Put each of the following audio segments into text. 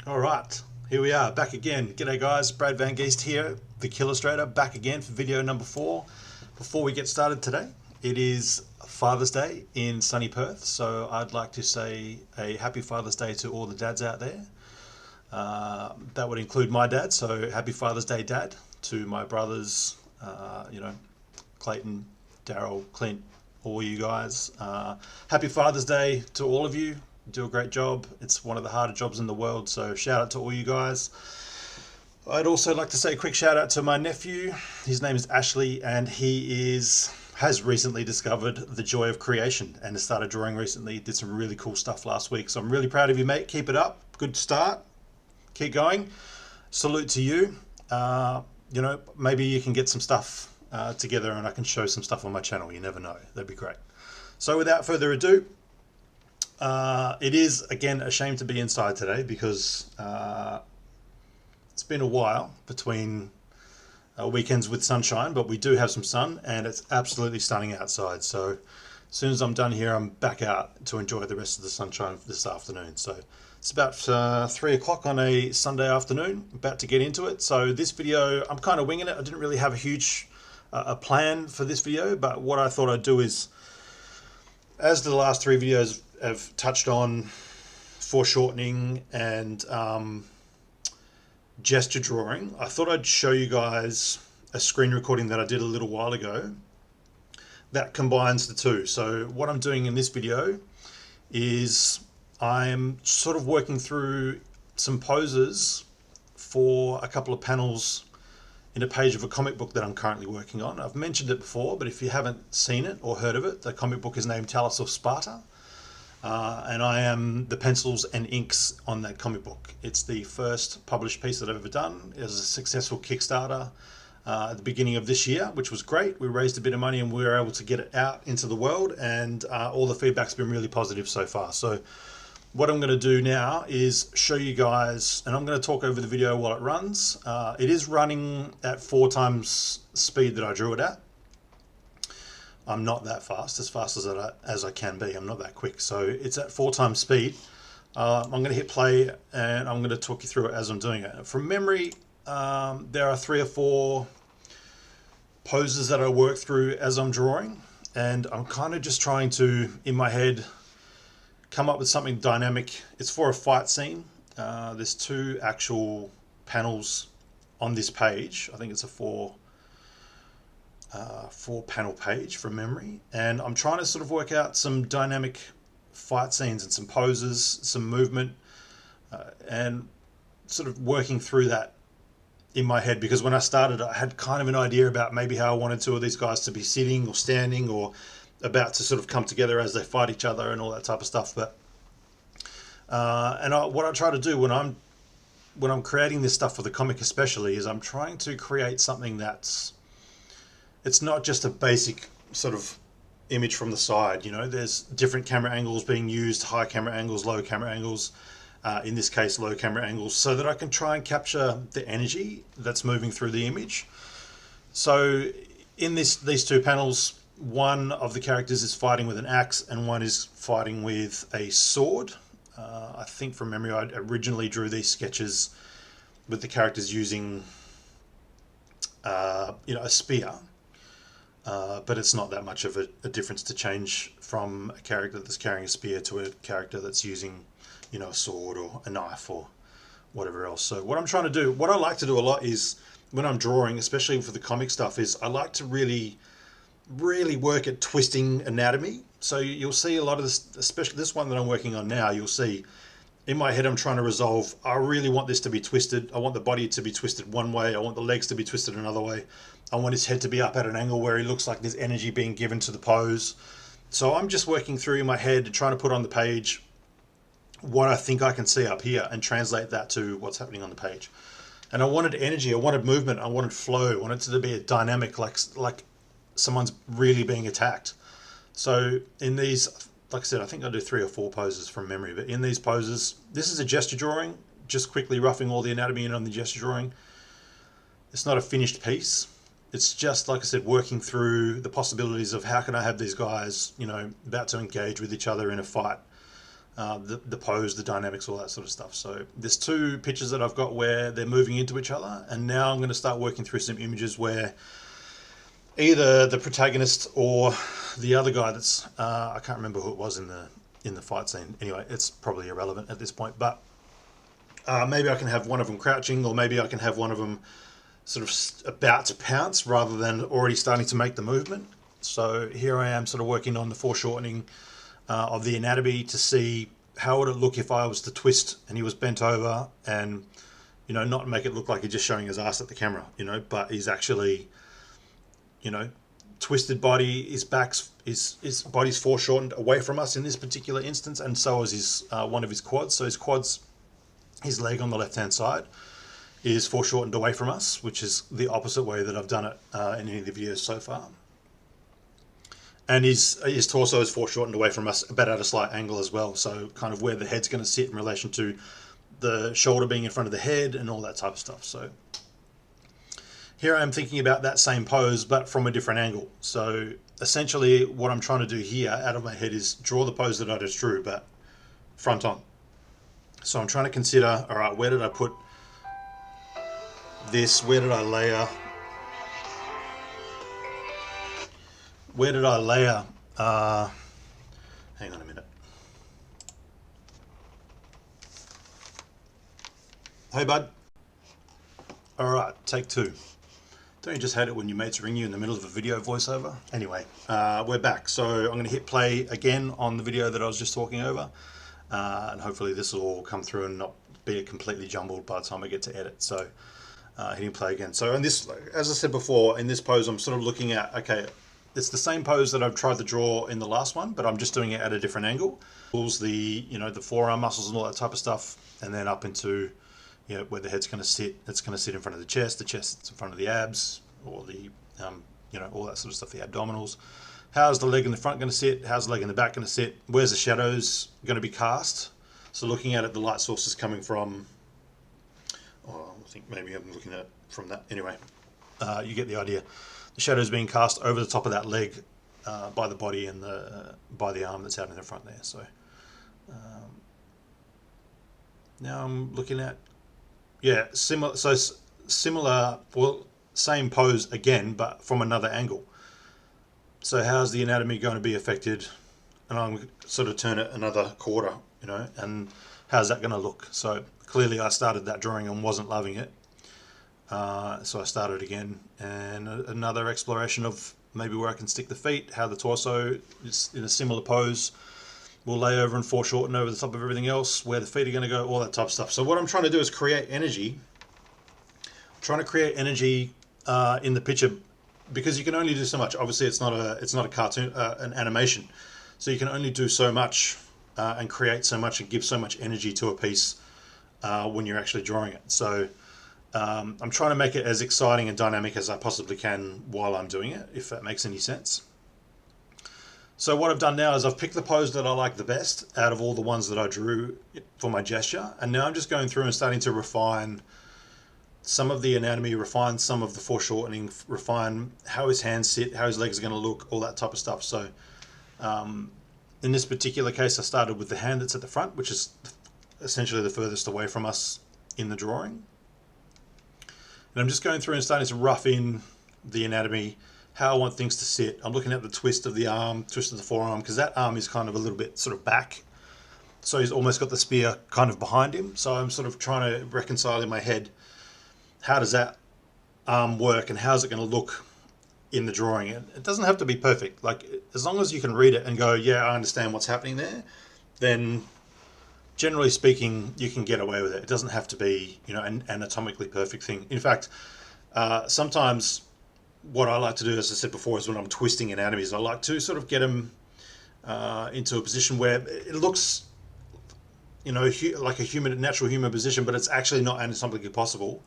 Alright, here we are, back again. G'day guys, Brad Van Geest here, the Illustrator, back again for video number 4. Before we get started today, it is Father's Day in sunny Perth, so I'd like to say a happy Father's Day to all the dads out there. That would include my dad, so happy Father's Day, Dad, to my brothers, Clayton, Daryl, Clint, all you guys. Happy Father's Day to all of you. Do a great job. It's one of the harder jobs in the world, so shout out to all you guys. I'd also like to say a quick shout out to my nephew. His name is Ashley, and he has recently discovered the joy of creation and has started drawing recently. Did some really cool stuff last week, so I'm really proud of you, mate. Keep it up. Good start. Keep going. Salute to you. Maybe you can get some stuff together and I can show some stuff on my channel. You never know. That'd be great. So without further ado, it is again a shame to be inside today because it's been a while between weekends with sunshine, but we do have some sun and it's absolutely stunning outside. So as soon as I'm done here, I'm back out to enjoy the rest of the sunshine this afternoon. So it's about 3 o'clock on a Sunday afternoon, about to get into it. So this video, I'm kind of winging it. I didn't really have a huge a plan for this video, but what I thought I'd do is, as the last 3 videos have touched on foreshortening and gesture drawing, I thought I'd show you guys a screen recording that I did a little while ago that combines the two. So what I'm doing in this video is I'm sort of working through some poses for a couple of panels in a page of a comic book that I'm currently working on. I've mentioned it before, but if you haven't seen it or heard of it, the comic book is named Talos of Sparta. And I am the pencils and inks on that comic book. It's the first published piece that I've ever done. It was a successful Kickstarter at the beginning of this year, which was great. We raised a bit of money and we were able to get it out into the world, and all the feedback's been really positive so far. So what I'm going to do now is show you guys, and I'm going to talk over the video while it runs. It is running at 4 times speed that I drew it at. I'm not that fast as I can be. I'm not that quick. So it's at 4 times speed. I'm going to hit play and I'm going to talk you through it as I'm doing it. From memory, there are 3 or 4 poses that I work through as I'm drawing, and I'm kind of just trying to, in my head, come up with something dynamic. It's for a fight scene. There's 2 actual panels on this page. I think it's a 4 panel page from memory, and I'm trying to sort of work out some dynamic fight scenes and some poses, some movement, and sort of working through that in my head, because when I started I had kind of an idea about maybe how I wanted 2 of these guys to be sitting or standing or about to sort of come together as they fight each other and all that type of stuff. But what I try to do when I'm creating this stuff for the comic especially is I'm trying to create something that's, it's not just a basic sort of image from the side. There's different camera angles being used, high camera angles, low camera angles, in this case low camera angles, so that I can try and capture the energy that's moving through the image. So in these 2 panels, one of the characters is fighting with an axe and one is fighting with a sword. I think from memory I originally drew these sketches with the characters using a spear. But it's not that much of a difference to change from a character that's carrying a spear to a character that's using, a sword or a knife or whatever else. So what I'm trying to do, what I like to do a lot is when I'm drawing, especially for the comic stuff, is I like to really work at twisting anatomy. So you'll see a lot of this, especially this one that I'm working on now, you'll see in my head I'm trying to resolve, I really want this to be twisted. I want the body to be twisted one way. I want the legs to be twisted another way. I want his head to be up at an angle where he looks like there's energy being given to the pose. So I'm just working through in my head and trying to put on the page what I think I can see up here and translate that to what's happening on the page. And I wanted energy, I wanted movement, I wanted flow, I wanted it to be a dynamic, like someone's really being attacked. So in these, like I said, I think I do 3 or 4 poses from memory, but in these poses, this is a gesture drawing, just quickly roughing all the anatomy in on the gesture drawing. It's not a finished piece. It's just, like I said, working through the possibilities of how can I have these guys, about to engage with each other in a fight. the pose, the dynamics, all that sort of stuff. So there's two pictures that I've got where they're moving into each other, and now I'm going to start working through some images where either the protagonist or the other guy that's I can't remember who it was in the fight scene. Anyway, it's probably irrelevant at this point, but maybe I can have one of them crouching, or maybe I can have one of them sort of about to pounce rather than already starting to make the movement. So here I am sort of working on the foreshortening of the anatomy to see how would it look if I was to twist and he was bent over, and not make it look like he's just showing his ass at the camera, but he's actually twisted body, his body's foreshortened away from us in this particular instance, and so is his one of his quads. So his leg on the left hand side is foreshortened away from us, which is the opposite way that I've done it in any of the videos so far. And his torso is foreshortened away from us, but at a slight angle as well. So kind of where the head's going to sit in relation to the shoulder being in front of the head and all that type of stuff. So here I am thinking about that same pose, but from a different angle. So essentially what I'm trying to do here out of my head is draw the pose that I just drew, but front on. So I'm trying to consider, all right, where did I put this? Where did I layer? Hang on a minute. Hey, bud. All right, take two. Don't you just hate it when your mates ring you in the middle of a video voiceover? Anyway, we're back. So I'm going to hit play again on the video that I was just talking over. And hopefully this will all come through and not be completely jumbled by the time I get to edit. So hitting play again. So in this, as I said before, in this pose, I'm sort of looking at, okay, it's the same pose that I've tried to draw in the last one, but I'm just doing it at a different angle. Pulls the forearm muscles and all that type of stuff, and then up into where the head's going to sit. It's going to sit in front of the chest sits in front of the abs, or the all that sort of stuff, the abdominals. How's the leg in the front going to sit? How's the leg in the back going to sit? Where's the shadows going to be cast? So looking at it, the light source is coming from, I think maybe I'm looking at it from that. Anyway, you get the idea. The shadows being cast over the top of that leg by the body and by the arm that's out in the front there. So now I'm looking at, similar. So similar, well, same pose again, but from another angle. So how's the anatomy going to be affected? And I'm sort of turn it another quarter, and how's that going to look? So clearly I started that drawing and wasn't loving it. So I started again, and another exploration of maybe where I can stick the feet, how the torso is in a similar pose will lay over and foreshorten over the top of everything else, where the feet are going to go, all that type of stuff. So what I'm trying to do is create energy. I'm trying to create energy in the picture, because you can only do so much. Obviously, it's not a cartoon, an animation, so you can only do so much and create so much and give so much energy to a piece when you're actually drawing it. So I'm trying to make it as exciting and dynamic as I possibly can while I'm doing it, if that makes any sense. So what I've done now is I've picked the pose that I like the best out of all the ones that I drew for my gesture, and now I'm just going through and starting to refine some of the anatomy, refine some of the foreshortening, refine how his hands sit, how his legs are going to look, all that type of stuff. So in this particular case, I started with the hand that's at the front, which is essentially the furthest away from us in the drawing. And I'm just going through and starting to rough in the anatomy, how I want things to sit. I'm looking at the twist of the arm, twist of the forearm, because that arm is kind of a little bit sort of back. So he's almost got the spear kind of behind him. So I'm sort of trying to reconcile in my head, how does that arm work and how's it going to look in the drawing? It doesn't have to be perfect. Like, as long as you can read it and go, yeah, I understand what's happening there, then generally speaking, you can get away with it. It doesn't have to be, an anatomically perfect thing. In fact, sometimes what I like to do, as I said before, is when I'm twisting anatomies, I like to sort of get them into a position where it looks, like a natural human position, but it's actually not anatomically possible.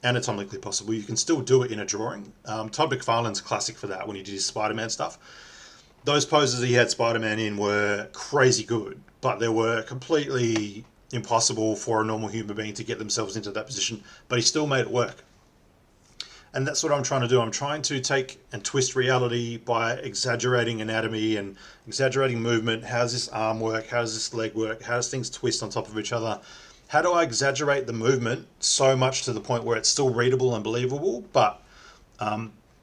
You can still do it in a drawing. Todd McFarlane's classic for that when he did his Spider-Man stuff. Those poses he had Spider-Man in were crazy good, but they were completely impossible for a normal human being to get themselves into that position, but he still made it work. And that's what I'm trying to do. I'm trying to take and twist reality by exaggerating anatomy and exaggerating movement. How does this arm work? How does this leg work? How does things twist on top of each other? How do I exaggerate the movement so much to the point where it's still readable and believable, but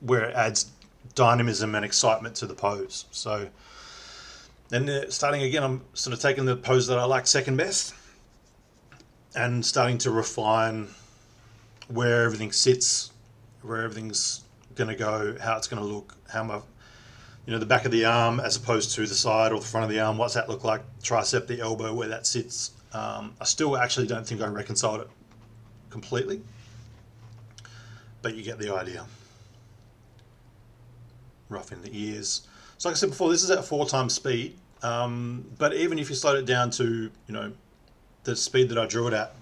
where it adds dynamism and excitement to the pose? So then starting again, I'm sort of taking the pose that I like second best and starting to refine where everything sits, where everything's going to go, how it's going to look, how my, the back of the arm as opposed to the side or the front of the arm, what's that look like, tricep, the elbow, where that sits. I still actually don't think I reconciled it completely, but you get the idea. Rough in the ears. So like I said before, this is at 4 times speed, but even if you slowed it down to, the speed that I drew it at,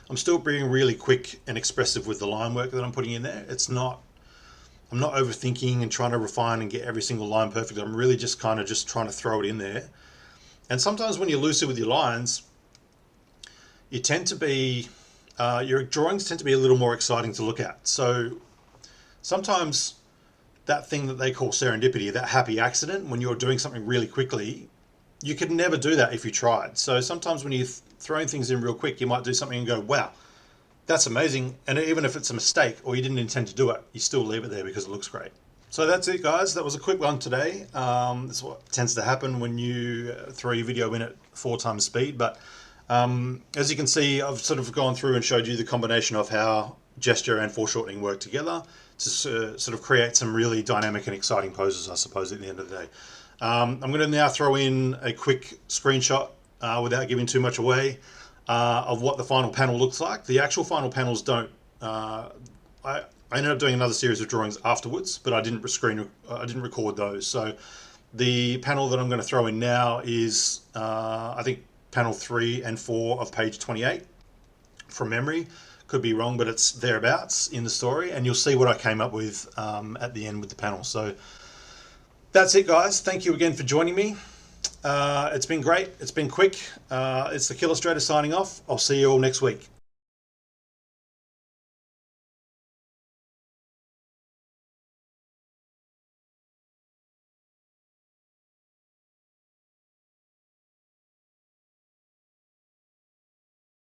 I'm still being really quick and expressive with the line work that I'm putting in there. I'm not overthinking and trying to refine and get every single line perfect. I'm really just kind of just trying to throw it in there. And sometimes when you're lucid with your lines, you tend to be, your drawings tend to be a little more exciting to look at. So sometimes that thing that they call serendipity, that happy accident, when you're doing something really quickly, you could never do that if you tried. So sometimes when you're throwing things in real quick, you might do something and go, wow, that's amazing. And even if it's a mistake or you didn't intend to do it, you still leave it there because it looks great. So that's it, guys. That was a quick one today. That's what tends to happen when you throw your video in at 4 times speed. But as you can see, I've sort of gone through and showed you the combination of how gesture and foreshortening work together to sort of create some really dynamic and exciting poses, I suppose, at the end of the day. I'm going to now throw in a quick screenshot without giving too much away of what the final panel looks like. The actual final panels don't. I ended up doing another series of drawings afterwards, but I didn't record those. So the panel that I'm going to throw in now is I think panel 3 and 4 of page 28 from memory. Could be wrong, but it's thereabouts in the story, and you'll see what I came up with at the end with the panel. So that's it, guys. Thank you again for joining me. It's been great. It's been quick. It's the Illustrator signing off. I'll see you all next week.